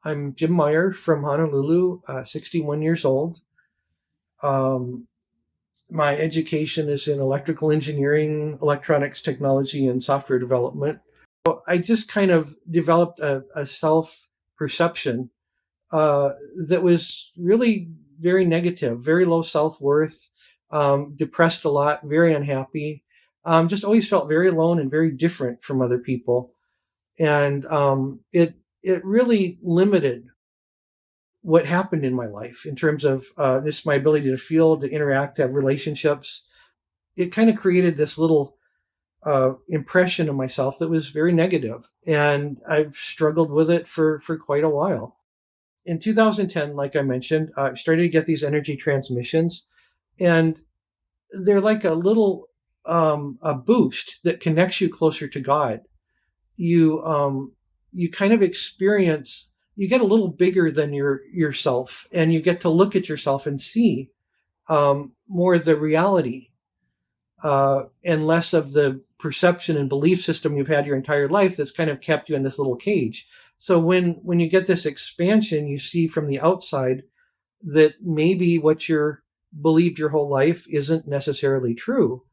I'm Jim Meyer from Honolulu, 61 years old. Um, my education is in electrical engineering, electronics technology, and software development. So I just kind of developed a self-perception uh, that was really very negative, very low self-worth, depressed a lot, very unhappy, just always felt very alone and very different from other people. And it really limited what happened in my life in terms of just my ability to feel, to interact, to have relationships. It kind of created this little impression of myself that was very negative, and I've struggled with it for quite a while. In 2010, like I mentioned, I started to get these energy transmissions, and they're like a little a boost that connects you closer to God. You kind of experience, you get a little bigger than yourself, and you get to look at yourself and see more of the reality, and less of the perception and belief system you've had your entire life that's kind of kept you in this little cage. So when you get this expansion, you see from the outside that maybe what you're believed your whole life isn't necessarily true.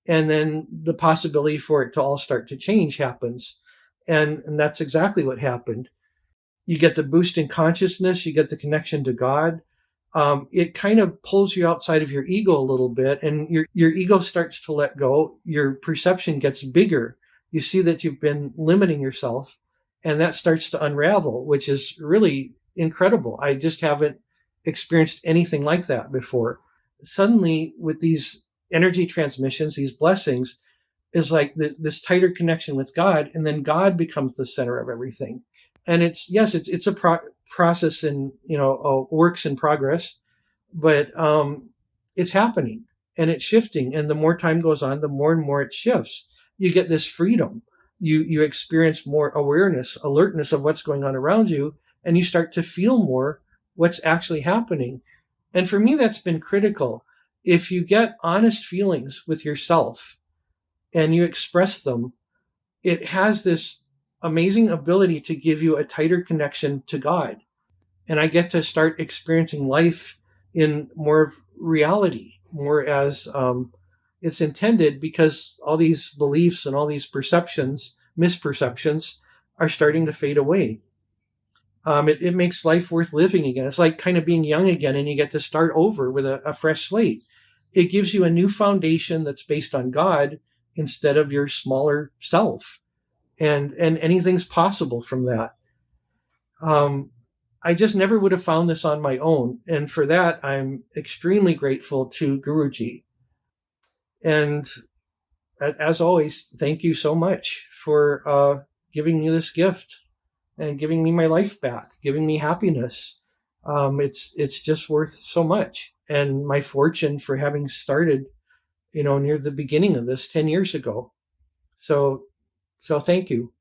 And then the possibility for it to all start to change happens. And that's exactly what happened. You get the boost in consciousness, you get the connection to God. It kind of pulls you outside of your ego a little bit, and your ego starts to let go. Your perception gets bigger. You see that you've been limiting yourself, and that starts to unravel, which is really incredible. I just haven't experienced anything like that before. Suddenly, with these energy transmissions, these blessings, is like this tighter connection with God, and then God becomes the center of everything. And it's a process, and works in progress, but it's happening and it's shifting. And the more time goes on, the more and more it shifts. You get this freedom. You experience more awareness, alertness of what's going on around you, and you start to feel more what's actually happening. And for me, that's been critical. If you get honest feelings with yourself and you express them, it has this amazing ability to give you a tighter connection to God. And I get to start experiencing life in more of reality, more as it's intended, because all these beliefs and all these perceptions, misperceptions, are starting to fade away. It makes life worth living again. It's like kind of being young again, and you get to start over with a fresh slate. It gives you a new foundation that's based on God instead of your smaller self. And anything's possible from that. I just never would have found this on my own. And for that, I'm extremely grateful to Guruji. And as always, thank you so much for giving me this gift and giving me my life back, giving me happiness. It's just worth so much. And my fortune for having started, near the beginning of this 10 years ago. So thank you.